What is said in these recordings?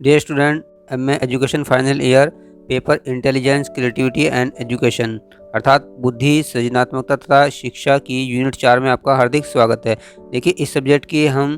Dear student, MA education final year, paper intelligence, creativity and education अर्थात बुद्धि, सृजनात्मकता तथा शिक्षा की यूनिट 4 में आपका हार्दिक स्वागत है। देखिए, इस सब्जेक्ट की हम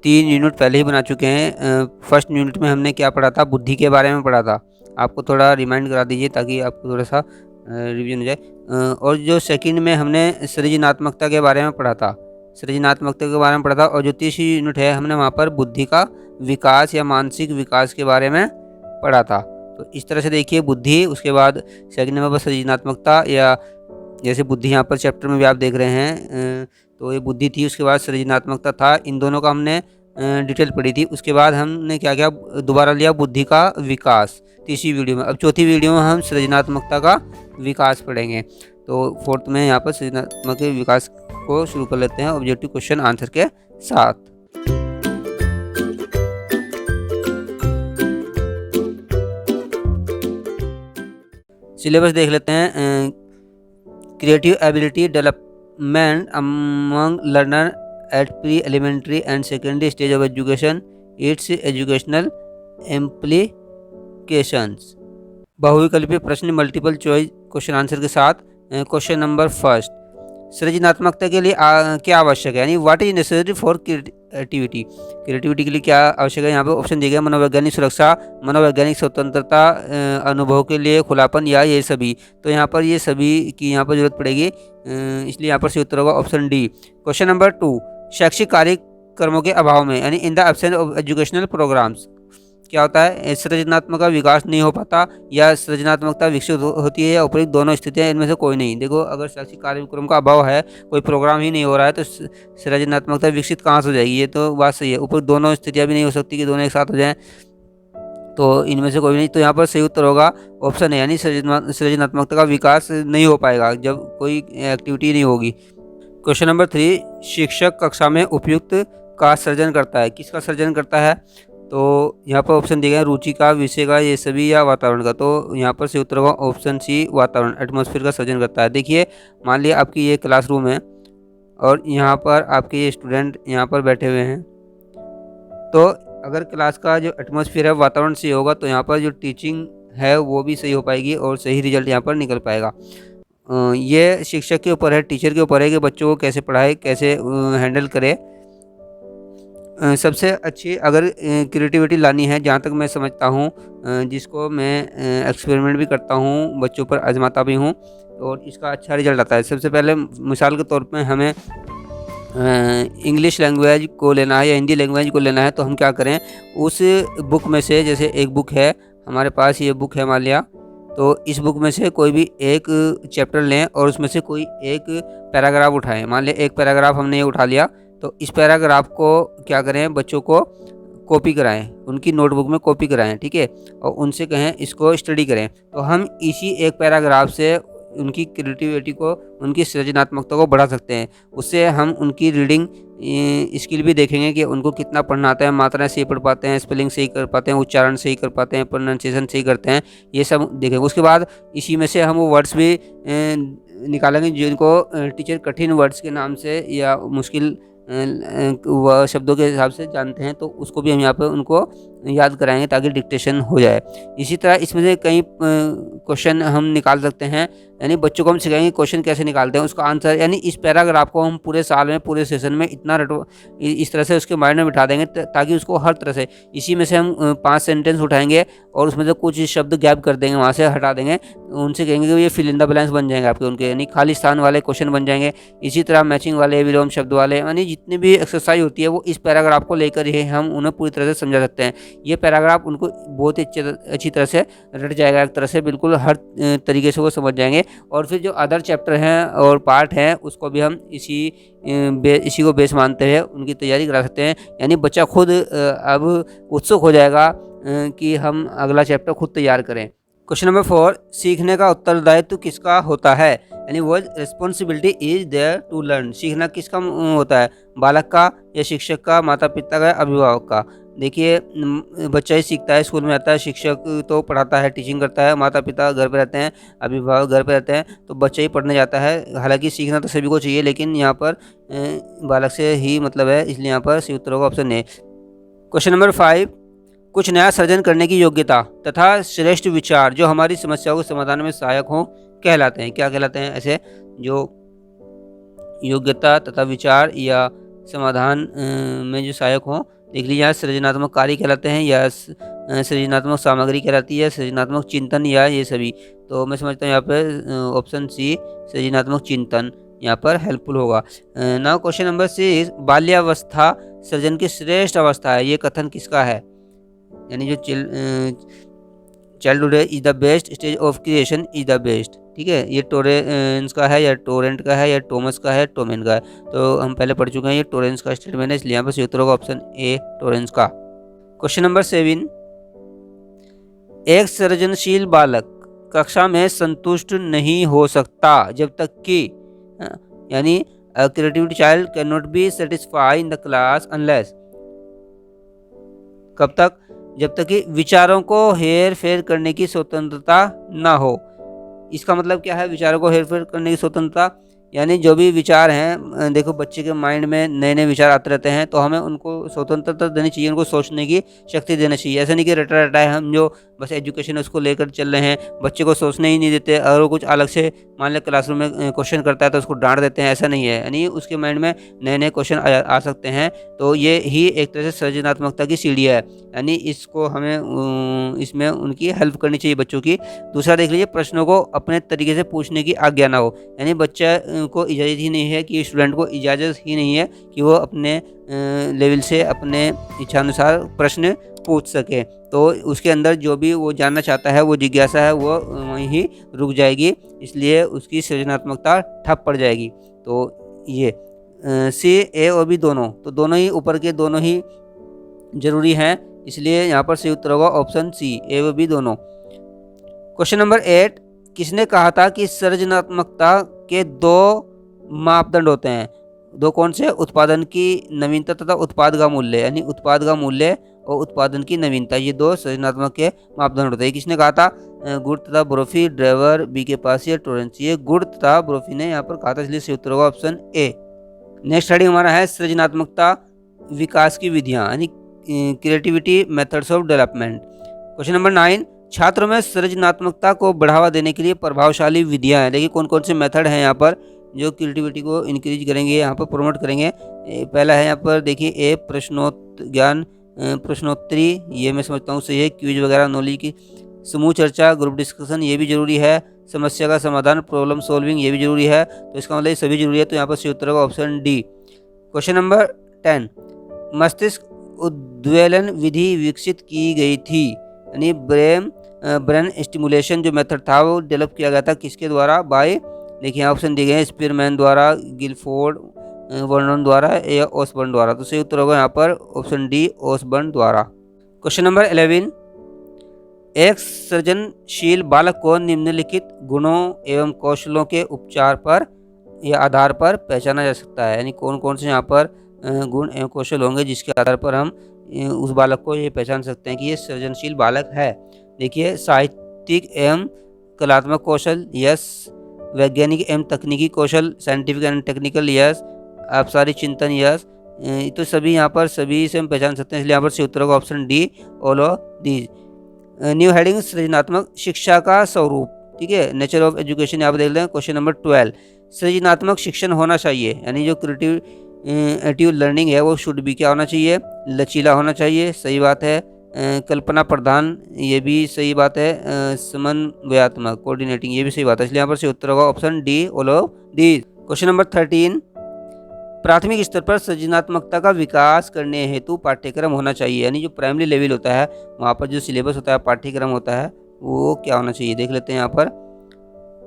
3 यूनिट पहले ही बना चुके हैं। फर्स्ट यूनिट में हमने क्या पढ़ा था? बुद्धि के बारे में पढ़ा था। आपको थोड़ा रिमाइंड करा दीजिए ताकि आपको थोड़ा सा रिवीजन हो जाए। और जो सेकंड में हमने सृजनात्मकता के बारे में पढ़ा था, सृजनात्मकता के बारे में पढ़ा था। और जो तीसरी यूनिट है, हमने वहाँ पर बुद्धि का विकास या मानसिक विकास के बारे में पढ़ा था। तो इस तरह से देखिए, बुद्धि, उसके बाद सेकंड नंबर पर सृजनात्मकता, या जैसे बुद्धि यहाँ पर चैप्टर में भी आप देख रहे हैं, तो ये बुद्धि थी, उसके बाद सृजनात्मकता था। इन दोनों का हमने डिटेल पढ़ी थी। उसके बाद हमने क्या किया, दोबारा लिया बुद्धि का विकास तीसरी वीडियो में। अब चौथी वीडियो में हम सृजनात्मकता का विकास पढ़ेंगे। तो फोर्थ में यहाँ पर सृजनात्मक के विकास को शुरू कर लेते हैं ऑब्जेक्टिव क्वेश्चन आंसर के साथ। सिलेबस देख लेते हैं। Creative ability development among learner at pre elementary and secondary stage of education, it's educational implications. बहुविकल्पीय प्रश्न मल्टीपल चॉइस क्वेश्चन आंसर के साथ। क्वेश्चन नंबर फर्स्ट, सृजनात्मकता के लिए क्या आवश्यक है, यानी what is necessary for creativity. Creativity के लिए क्या आवश्यक है? यहाँ पे ऑप्शन दिए गए, मनोवैज्ञानिक सुरक्षा, मनोवैज्ञानिक स्वतंत्रता, अनुभव के लिए खुलापन, या ये सभी। तो यहाँ पर ये सभी की यहाँ पर जरूरत पड़ेगी, इसलिए यहाँ पर सही उत्तर होगा ऑप्शन डी। क्वेश्चन नंबर 2, शैक्षिक कार्यक्रमों के अभाव में, यानी in the absence of educational programs, क्या होता है? सृजनात्मक का विकास नहीं हो पाता, या सृजनात्मकता विकसित होती है, या उपयुक्त दोनों स्थितियां, इनमें से कोई नहीं। देखो, अगर शैक्षिक कार्यक्रम का अभाव है, कोई प्रोग्राम ही नहीं हो रहा है, तो सृजनात्मकता विकसित कहाँ से हो जाएगी? ये तो बात सही है। उपयुक्त दोनों स्थितियां भी नहीं हो सकती कि दोनों एक साथ हो जाएं, तो इनमें से कोई नहीं। तो यहाँ पर सही उत्तर होगा ऑप्शन है, यानी सृजनात्मकता का विकास नहीं हो पाएगा जब कोई एक्टिविटी नहीं होगी। क्वेश्चन नंबर 3, शिक्षक कक्षा में उपयुक्त का सर्जन करता है। किसका सर्जन करता है? तो यहाँ पर ऑप्शन दिए गए, रुचि का, विषय का, ये सभी, या वातावरण का। तो यहाँ पर सही उत्तर होगा ऑप्शन सी, वातावरण, एटमॉस्फेयर का सर्जन करता है। देखिए, मान लिया आपकी ये क्लासरूम है और यहाँ पर आपके ये स्टूडेंट यहाँ पर बैठे हुए हैं। तो अगर क्लास का जो एटमॉस्फेयर है, वातावरण सही होगा, तो यहाँ पर जो टीचिंग है वो भी सही हो पाएगी और सही रिजल्ट यहाँ पर निकल पाएगा। ये शिक्षक के ऊपर है, टीचर के ऊपर है कि बच्चों को कैसे पढ़ाए, कैसे हैंडल करे। सबसे अच्छी अगर क्रिएटिविटी लानी है, जहाँ तक मैं समझता हूँ, जिसको मैं एक्सपेरिमेंट भी करता हूँ, बच्चों पर आजमाता भी हूँ, और इसका अच्छा रिजल्ट आता है। सबसे पहले मिसाल के तौर पे हमें इंग्लिश लैंग्वेज को लेना है या हिंदी लैंग्वेज को लेना है, तो हम क्या करें, उस बुक में से, जैसे एक बुक है हमारे पास, ये बुक है मान लिया, तो इस बुक में से कोई भी एक चैप्टर लें और उसमें से कोई एक पैराग्राफ उठाएं। मान लिया एक पैराग्राफ हमने ये उठा लिया, तो इस पैराग्राफ को क्या करें, बच्चों को कॉपी कराएं, उनकी नोटबुक में कॉपी कराएं, ठीक है, और उनसे कहें इसको स्टडी करें। तो हम इसी एक पैराग्राफ से उनकी क्रिएटिविटी को, उनकी सृजनात्मकता को बढ़ा सकते हैं। उससे हम उनकी रीडिंग स्किल भी देखेंगे कि उनको कितना पढ़ना आता है, मात्राएं सही पढ़ पाते हैं, स्पेलिंग सही कर पाते हैं, उच्चारण सही कर पाते हैं, प्रोनाउंसिएशन सही करते हैं, ये सब देखेंगे। उसके बाद इसी में से हम वो वर्ड्स भी निकालेंगे जिनको टीचर कठिन वर्ड्स के नाम से या मुश्किल वह शब्दों के हिसाब से जानते हैं, तो उसको भी हम यहाँ पर उनको याद कराएंगे ताकि डिक्टेशन हो जाए। इसी तरह इसमें से कई क्वेश्चन हम निकाल सकते हैं, यानी बच्चों को हम सिखाएंगे क्वेश्चन कैसे निकालते हैं, उसका आंसर, यानी इस पैराग्राफ को हम पूरे साल में, पूरे सेशन में इतना इस तरह से उसके माइंड में बिठा देंगे ताकि उसको हर तरह से, इसी में से हम 5 सेंटेंस उठाएंगे और उसमें से कुछ शब्द गैप कर देंगे, वहाँ से हटा देंगे, उनसे कहेंगे कि ये फिल इन द ब्लैंक्स बन जाएंगे आपके, उनके यानी खाली स्थान वाले क्वेश्चन बन जाएंगे। इसी तरह मैचिंग वाले, विलोम शब्द वाले, यानी जितनी भी एक्सरसाइज होती है वो इस पैराग्राफ को लेकर ही हम उन्हें पूरी तरह से समझा सकते हैं। ये पैराग्राफ उनको बहुत ही अच्छी तरह से रट जाएगा, एक तरह से बिल्कुल हर तरीके से वो समझ जाएंगे। और फिर जो अदर चैप्टर हैं और पार्ट हैं, उसको भी हम इसी को बेस मानते हैं उनकी तैयारी करा सकते हैं। यानी बच्चा खुद अब उत्सुक हो जाएगा कि हम अगला चैप्टर खुद तैयार करें। क्वेश्चन नंबर 4, सीखने का उत्तरदायित्व किसका होता है, यानी what responsibility is there to learn. सीखना किसका होता है, बालक का या शिक्षक का, माता पिता का, अभिभावक का। देखिए, बच्चा ही सीखता है, स्कूल में आता है, शिक्षक तो पढ़ाता है, टीचिंग करता है, माता पिता घर पे रहते हैं, अभिभावक घर पे रहते हैं, तो बच्चा ही पढ़ने जाता है। हालांकि सीखना तो सभी को चाहिए, लेकिन यहाँ पर बालक से ही मतलब है, इसलिए यहाँ पर सही उत्तर होगा ऑप्शन ए। क्वेश्चन नंबर 5, कुछ नया सृजन करने की योग्यता तथा श्रेष्ठ विचार जो हमारी समस्याओं के समाधान में सहायक हों कहलाते हैं। क्या कहलाते हैं? ऐसे जो योग्यता तथा विचार या समाधान में जो सहायक हों, देख लीजिए यहाँ सृजनात्मक कार्य कहलाते हैं, या सृजनात्मक सामग्री कहलाती है, सृजनात्मक चिंतन, या ये सभी। तो मैं समझता हूँ यहाँ पर ऑप्शन सी सृजनात्मक चिंतन यहाँ पर हेल्पफुल होगा। नाउ क्वेश्चन नंबर 6, बाल्यावस्था सृजन की श्रेष्ठ अवस्था है, ये कथन किसका है? यानी जो childhood is the best stage of creation is the best. ठीक है, ये टोरेंस का है, या टोरेंट का है, या टोमस का है, टोमेन का है। तो हम पहले पढ़ चुके हैं, ये टोरेंस का स्टेटमेंट है, इसलिए यहाँ पर सही उत्तर होगा ऑप्शन ए टोरेंस का। क्वेश्चन नंबर 7, एक सृजनशील बालक कक्षा में संतुष्ट नहीं हो सकता जब तक कि यानी creativity child can not be satisfy in the class unless, कब तक? जब तक कि विचारों को हेर फेर करने की स्वतंत्रता ना हो। इसका मतलब क्या है विचारों को हेर फेर करने की स्वतंत्रता? यानी जो भी विचार हैं, देखो बच्चे के माइंड में नए नए विचार आते रहते हैं, तो हमें उनको स्वतंत्रता देनी चाहिए, उनको सोचने की शक्ति देनी चाहिए। ऐसा नहीं कि रटा रटा है हम जो बस एजुकेशन उसको लेकर चल रहे हैं, बच्चे को सोचने ही नहीं देते। अगर वो कुछ अलग से मान लें क्लासरूम में क्वेश्चन करता है तो उसको डांट देते हैं, ऐसा नहीं है। यानी उसके माइंड में नए नए क्वेश्चन आ सकते हैं, तो ये ही एक तरह से सृजनात्मकता की सीढ़ी है। यानी इसको हमें इसमें उनकी हेल्प करनी चाहिए बच्चों की। दूसरा देख लीजिए, प्रश्नों को अपने तरीके से पूछने की आज्ञा ना हो। यानी बच्चा को इजाज़त ही नहीं है कि स्टूडेंट को इजाज़त ही नहीं है कि वो अपने लेवल से अपने इच्छानुसार प्रश्न पूछ सके। तो उसके अंदर जो भी वो जानना चाहता है, वो जिज्ञासा है, वो वहीं ही रुक जाएगी, इसलिए उसकी सृजनात्मकता ठप पड़ जाएगी। तो ये सी ए और बी दोनों, तो दोनों ही ऊपर के दोनों ही जरूरी हैं, इसलिए यहाँ पर सही उत्तर होगा ऑप्शन सी ए और बी दोनों। क्वेश्चन नंबर 8, किसने कहा था कि सृजनात्मकता के 2 मापदंड होते हैं? 2 कौन से? उत्पादन की नवीनता तथा उत्पाद का मूल्य। यानी उत्पाद का मूल्य और उत्पादन की नवीनता, ये 2 सृजनात्मक के मापदंड होते हैं। किसने कहा था? गुड तथा ब्रोफी, ड्राइवर, बी के पास या टोरेंस। ये गुड तथा ब्रोफी ने यहाँ पर कहा था, इसलिए सही उत्तर होगा ऑप्शन ए। नेक्स्ट स्टडी हमारा है सृजनात्मकता विकास की विधियाँ, यानी creativity methods of development. Question number 9, छात्रों में सृजनात्मकता को बढ़ावा देने के लिए प्रभावशाली विधियाँ हैं। देखिए कौन कौन से मेथड हैं यहाँ पर जो क्रिएटिविटी को इंक्रीज करेंगे, यहाँ पर प्रमोट करेंगे। पहला है यहाँ पर देखिए ए प्रश्नोत्तरी, ये मैं समझता हूँ सही है। क्विज वगैरह, नॉलेज की समूह चर्चा, ग्रुप डिस्कशन, ये भी जरूरी है। समस्या का समाधान, प्रॉब्लम सॉल्विंग, ये भी जरूरी है। तो इसका मतलब ये सभी जरूरी है, तो यहाँ पर सही उत्तर होगा ऑप्शन डी। क्वेश्चन नंबर 10, मस्तिष्क उद्वेलन विधि विकसित की गई थी, यानी ब्रेन स्टिमुलेशन जो मेथड था वो डेवलप किया गया था किसके द्वारा? बाय, देखिए ऑप्शन दिए गए हैं, स्पीरमैन द्वारा, गिलफोर्ड, वर्नन द्वारा या ओसबर्न द्वारा। तो सही उत्तर होगा यहाँ पर ऑप्शन डी ओसबर्न द्वारा। क्वेश्चन नंबर 11, एक सृजनशील बालक को निम्नलिखित गुणों एवं कौशलों के उपचार पर या आधार पर पहचाना जा सकता है। यानी कौन कौन से यहाँ पर गुण एवं कौशल होंगे जिसके आधार पर हम उस बालक को ये पहचान सकते हैं कि ये सृजनशील बालक है। देखिए साहित्यिक एवं कलात्मक कौशल, यस। वैज्ञानिक एवं तकनीकी कौशल, साइंटिफिक एंड टेक्निकल, यस। अपसारी चिंतन, यस। तो सभी यहाँ पर सभी से हम पहचान सकते हैं, इसलिए यहाँ पर सही उत्तर होगा option D all of these. New heading सृजनात्मक शिक्षा का स्वरूप। ठीक है, नेचर ऑफ एजुकेशन यहाँ पर देख लें। क्वेश्चन नंबर 12, सृजनात्मक शिक्षण होना चाहिए, यानी जो क्रिएटिव लर्निंग है वो शुड भी क्या होना चाहिए? लचीला होना चाहिए, सही बात है। कल्पना प्रधान, ये भी सही बात है। समन्वयात्मक, कोऑर्डिनेटिंग, ये भी सही बात है, इसलिए यहाँ पर सही उत्तर होगा option D all of D. Question number 13, प्राथमिक स्तर पर सृजनात्मकता का विकास करने हेतु पाठ्यक्रम होना चाहिए, यानी जो प्राइमरी लेवल होता है वहाँ पर जो सिलेबस होता है, पाठ्यक्रम होता है, वो क्या होना चाहिए? देख लेते हैं यहाँ पर।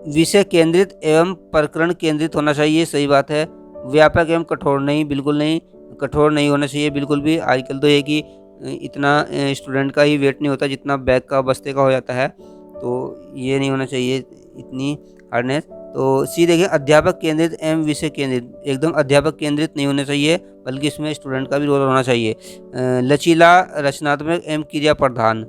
विषय केंद्रित एवं प्रकरण केंद्रित होना चाहिए, सही बात है। व्यापक एवं कठोर नहीं, बिल्कुल नहीं, कठोर नहीं होना चाहिए बिल्कुल भी। आजकल तो ये कि इतना स्टूडेंट का ही वेट नहीं होता जितना बैग का बस्ते का हो जाता है, तो ये नहीं होना चाहिए इतनी हार्डनेस। तो सी देखिए, अध्यापक केंद्रित एवं विषय केंद्रित, एकदम अध्यापक केंद्रित नहीं होना चाहिए, बल्कि इसमें स्टूडेंट का भी रोल होना चाहिए। लचीला, रचनात्मक एवं क्रिया प्रधान।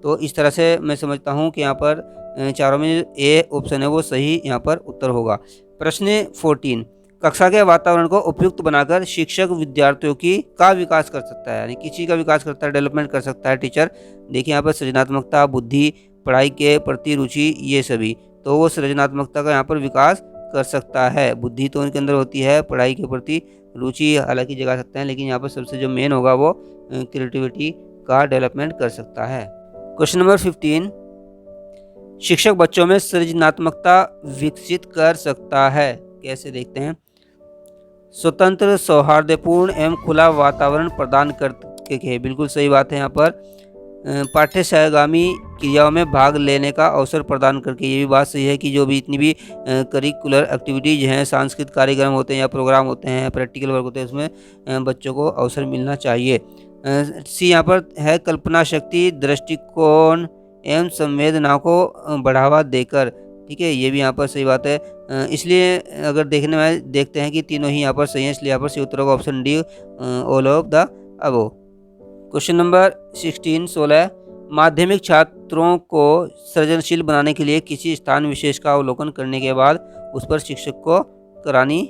तो इस तरह से मैं समझता हूँ कि यहाँ पर चारों में ए ऑप्शन है वो सही यहाँ पर उत्तर होगा। प्रश्न 14, कक्षा के वातावरण को उपयुक्त बनाकर शिक्षक विद्यार्थियों का विकास कर सकता है, यानी किसी का विकास करता है, डेवलपमेंट कर सकता है टीचर। देखिए यहाँ पर सृजनात्मकता, बुद्धि, पढ़ाई के प्रति रुचि, ये सभी, तो वो सृजनात्मकता का यहाँ पर विकास कर सकता है। बुद्धि तो उनके अंदर होती है, पढ़ाई के प्रति रुचि हालांकि जगा सकते हैं, लेकिन यहाँ पर सबसे जो मेन होगा वो क्रिएटिविटी का डेवलपमेंट कर सकता है। क्वेश्चन नंबर 15, शिक्षक बच्चों में सृजनात्मकता विकसित कर सकता है, कैसे देखते हैं। स्वतंत्र, सौहार्दपूर्ण एवं खुला वातावरण प्रदान करके, बिल्कुल सही बात है यहाँ पर। पाठ्यगामी क्रियाओं में भाग लेने का अवसर प्रदान करके, ये भी बात सही है कि जो भी इतनी भी करिकुलर एक्टिविटीज़ हैं, सांस्कृतिक कार्यक्रम होते हैं या प्रोग्राम होते हैं, प्रैक्टिकल वर्क होते हैं, उसमें बच्चों को अवसर मिलना चाहिए। सी यहाँ पर है कल्पना शक्ति, दृष्टिकोण एवं संवेदना को बढ़ावा देकर, ठीक है, ये भी यहाँ पर सही बात है। इसलिए अगर देखते हैं कि तीनों ही यहाँ पर सही है, इसलिए यहाँ पर सही उत्तर होगा option D, all of the above. Question number 16 माध्यमिक छात्रों को सृजनशील बनाने के लिए किसी स्थान विशेष का अवलोकन करने के बाद उस पर शिक्षक को करानी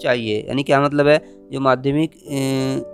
चाहिए, यानी क्या मतलब है। जो माध्यमिक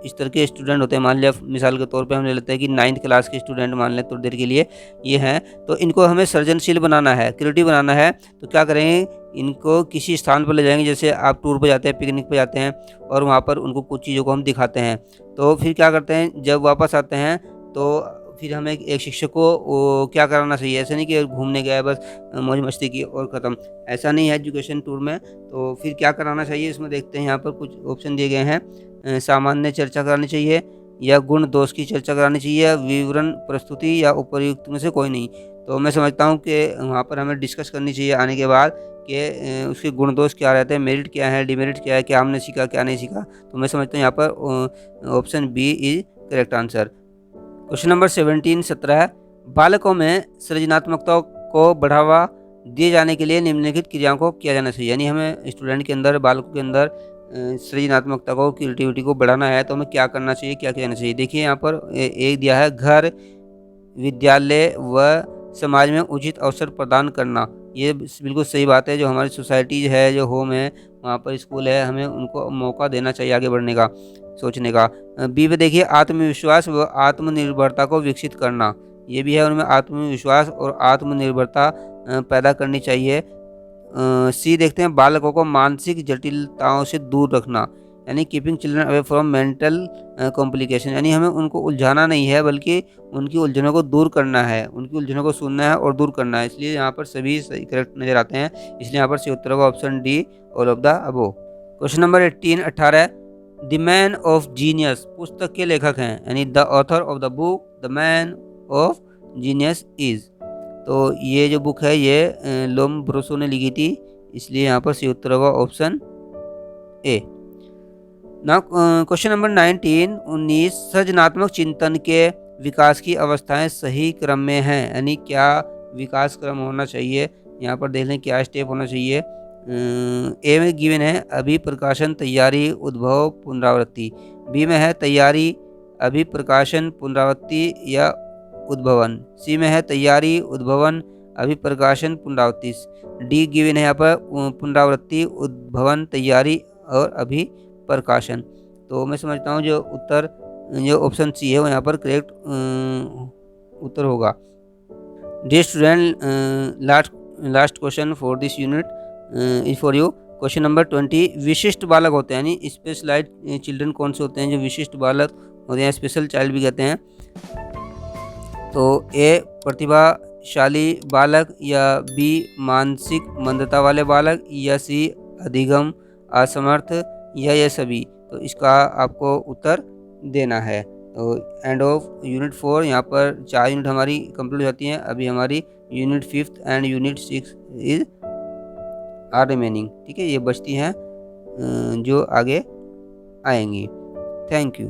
स्तर के स्टूडेंट होते हैं, मान लिया मिसाल के तौर पे हम ले लेते हैं कि 9th क्लास के स्टूडेंट मान लें थोड़ी देर के लिए ये हैं, तो इनको हमें सृजनशील बनाना है, क्रिएटिव बनाना है, तो क्या करेंगे, इनको किसी स्थान पर ले जाएंगे। जैसे आप टूर पर जाते हैं, पिकनिक पर जाते हैं और वहाँ पर उनको कुछ चीज़ों को हम दिखाते हैं, तो फिर क्या करते हैं, जब वापस आते हैं तो फिर हमें एक शिक्षक को वो क्या कराना चाहिए। ऐसा नहीं कि घूमने गया बस मौज मस्ती की और ख़त्म, ऐसा नहीं है एजुकेशन टूर में। तो फिर क्या कराना चाहिए, इसमें देखते हैं, यहाँ पर कुछ ऑप्शन दिए गए हैं। सामान्य चर्चा करानी चाहिए, या गुण दोष की चर्चा करानी चाहिए, या विवरण प्रस्तुति, या उपर्युक्त में से कोई नहीं। तो मैं समझता हूँ कि वहाँ पर हमें डिस्कस करनी चाहिए आने के बाद कि उसके गुण दोष क्या रहते हैं, मेरिट क्या है, डिमेरिट क्या है, क्या हमने सीखा क्या नहीं सीखा। तो मैं समझता हूँ यहाँ पर option B is correct answer. Question number 17 बालकों में सृजनात्मकता को बढ़ावा दिए जाने के लिए निम्नलिखित क्रियाओं को किया जाना चाहिए, यानी हमें स्टूडेंट के अंदर, बालकों के अंदर सृजनात्मकता को, क्रिएटिविटी को बढ़ाना है, तो हमें क्या करना चाहिए, क्या किया जाना चाहिए। देखिए यहाँ पर एक दिया है, घर, विद्यालय व समाज में उचित अवसर प्रदान करना, ये बिल्कुल सही बात है। जो हमारी सोसाइटी है, जो होम है, वहाँ पर स्कूल है, हमें उनको मौका देना चाहिए आगे बढ़ने का, सोचने का। बी पे देखिए आत्मविश्वास व आत्मनिर्भरता को विकसित करना, ये भी है, उनमें आत्मविश्वास और आत्मनिर्भरता पैदा करनी चाहिए। सी देखते हैं बालकों को मानसिक जटिलताओं से दूर रखना, यानी keeping children away from mental complication, यानी हमें उनको उलझाना नहीं है बल्कि उनकी उलझनों को दूर करना है, उनकी उलझनों को सुनना है और दूर करना है। इसलिए यहाँ पर सभी सही करेक्ट नजर आते हैं, इसलिए यहाँ पर सही उत्तर होगा option D, all of the above. Question number 18 the man of genius पुस्तक के लेखक हैं, यानी the author of the book the man of genius is, तो ये जो बुक है ये लोम्ब्रोसो ने लिखी थी, इसलिए यहाँ पर सही उत्तर होगा option A. Now question number 19 सृजनात्मक चिंतन के विकास की अवस्थाएं सही क्रम में हैं, यानी क्या विकास क्रम होना चाहिए, यहाँ पर देख लें क्या स्टेप होना चाहिए। ए में गिवन है अभिप्रकाशन, तैयारी, उद्भव, पुनरावृत्ति। बी में है तैयारी, अभिप्रकाशन, पुनरावृत्ति या उद्भवन। सी में है तैयारी, उद्भवन, अभिप्रकाशन, पुनरावृत्ति। डी गिवन है यहाँ पर पुनरावृत्ति, उद्भवन, तैयारी और अभिप्रकाशन। तो मैं समझता हूँ जो उत्तर, जो ऑप्शन सी है वो यहाँ पर करेक्ट उत्तर होगा। Dear student, last question for this unit is for you. Question number 20 विशिष्ट बालक होते हैं, यानी स्पेशलाइज्ड चिल्ड्रन कौन से होते हैं, जो विशिष्ट बालक होते हैं, स्पेशल चाइल्ड भी कहते हैं। तो ए प्रतिभाशाली बालक, या बी मानसिक मंदता वाले बालक, या सी अधिगम असमर्थ, या ये सभी। तो इसका आपको उत्तर देना है। तो एंड ऑफ यूनिट 4, यहाँ पर 4 यूनिट हमारी कंप्लीट हो जाती हैं। अभी हमारी unit 5 and unit 6 is are remaining, ठीक है, ये बचती हैं जो आगे आएंगी। Thank you.